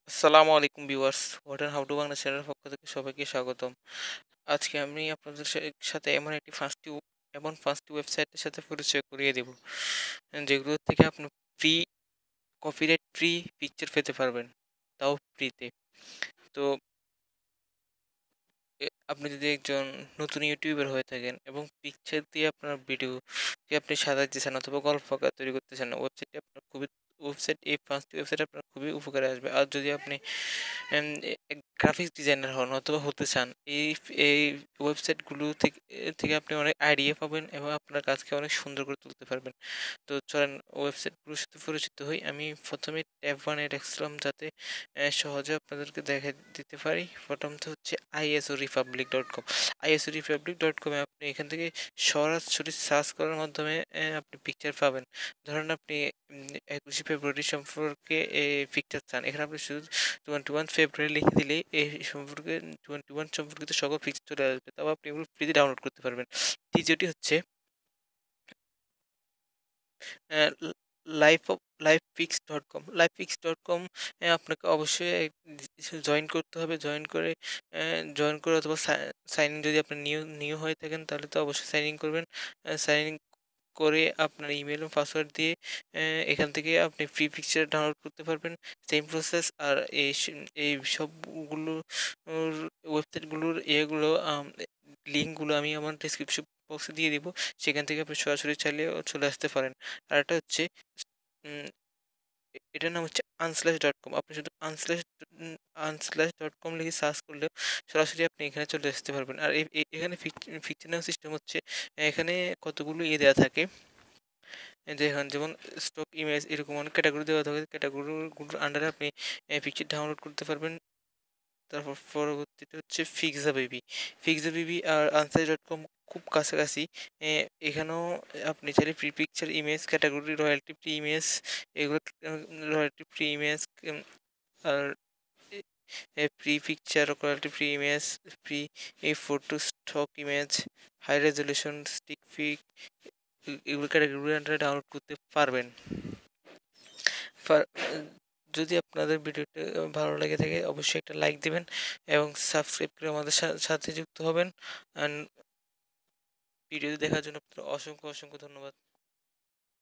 আসসালামু আলাইকুম viewers, what and how to Bangla চ্যানেলের পক্ষ থেকে সবাইকে স্বাগতম। আজকে আমি আপনাদের সাথে এমন পাঁচটি ওয়েবসাইটের সাথে পরিচয় করিয়ে দেব, যেগুলো থেকে আপনি ফ্রি কপিরাইট ফ্রি পিকচার পেতে পারবেন, তাও ফ্রিতে। তো আপনি যদি একজন নতুন ইউটিউবার হয়ে থাকেন এবং পিকচার দিয়ে আপনার ভিডিওকে আপনি সাজাতে চান অথবা গল্প আকারে তৈরি করতে চান, এই পাঁচটি ওয়েবসাইট আপনার খুবই উপকারে আসবে। আর যদি আপনি গ্রাফিক্স ডিজাইনার হন অথবা হতে চান, এই ওয়েবসাইটগুলো থেকে আপনি অনেক আইডিয়া পাবেন এবং আপনার কাজকে অনেক সুন্দর করে তুলতে পারবেন। তো চলেন ওয়েবসাইটগুলোর সাথে পরিচিত হই। আমি প্রথমে ট্যাব ওয়ানে রাখছিলাম, যাতে সহজে আপনাদেরকে দেখা দিতে পারি। প্রথমত হচ্ছে iso republic.com। iso republic.com-এ আপনি এখান থেকে সরাসরি সার্চ করার মাধ্যমে আপনি পিকচার পাবেন। ধরেন আপনি ২১শে ফেব্রুয়ারি সম্পর্কে পিকচার চান, এখানে আপনি শুধু 21 ফেব্রুয়ারি লিখে দিলেই এই সম্পর্কে 21 সম্পর্কিত সকল পিকচার চলে আসবে। তাও আপনি এগুলো ফ্রিতে ডাউনলোড করতে পারবেন। দ্বিতীয়টি হচ্ছে অ্যা ল লাইফ অফ লাইফপিক্স.com। লাইফপিক্স.com আপনাকে অবশ্যই জয়েন করতে হবে। জয়েন করে অথবা সাইন ইন, যদি আপনি নিউ হয়ে থাকেন তাহলে তো অবশ্যই সাইন ইন করবেন। সাইন ইন করে আপনার ইমেল এবং পাসওয়ার্ড দিয়ে অ্যা এখান থেকে আপনি ফ্রি পিকচার ডাউনলোড করতে পারবেন। Same process. আর এই সবগুলো ওয়েবসাইটগুলোর লিঙ্কগুলো আমি আমার ডেসক্রিপশন বক্সে দিয়ে দিব। সেখান থেকে আপনি সরাসরি চাইলেও চলে আসতে পারেন। আরেকটা হচ্ছে উম এটার নাম হচ্ছে unsplash.com। আপনি শুধু unsplash.com লিখে সার্চ করলেও সরাসরি আপনি এখানে চলে আসতে পারবেন। আর এখানে পিকচার নেওয়ার সিস্টেম হচ্ছে, এখানে কতগুলো দেয়া থাকে, যেমন স্টক ইমেজ, এরকম অনেক ক্যাটাগরি দেওয়া থাকে। ক্যাটাগরিগুলোর আন্ডারে আপনি পিকচার ডাউনলোড করতে পারবেন। তারপর পরবর্তীটা হচ্ছে ফিক্সা বেবি আর আনসারি.কম খুব কাছাকাছি। এ এখানেও আপনি চাইলে free picture image category, royalty free image, এগুলো রয়্যালটি ফ্রি ইমেজ আর free picture, royalty free image, free photo, stock image, high resolution stick pic, এগুলো ক্যাটাগরি আন্ডারে ডাউনলোড করতে পারবেন। ফার- যদি আপনাদের ভিডিওটা ভালো লেগে থাকে অবশ্যই একটা লাইক দিবেন এবং সাবস্ক্রাইব করে আমাদের সাথে যুক্ত হবেন। অ্যান্ড ভিডিও দেখার জন্য আপনাদের অসংখ্য অসংখ্য ধন্যবাদ।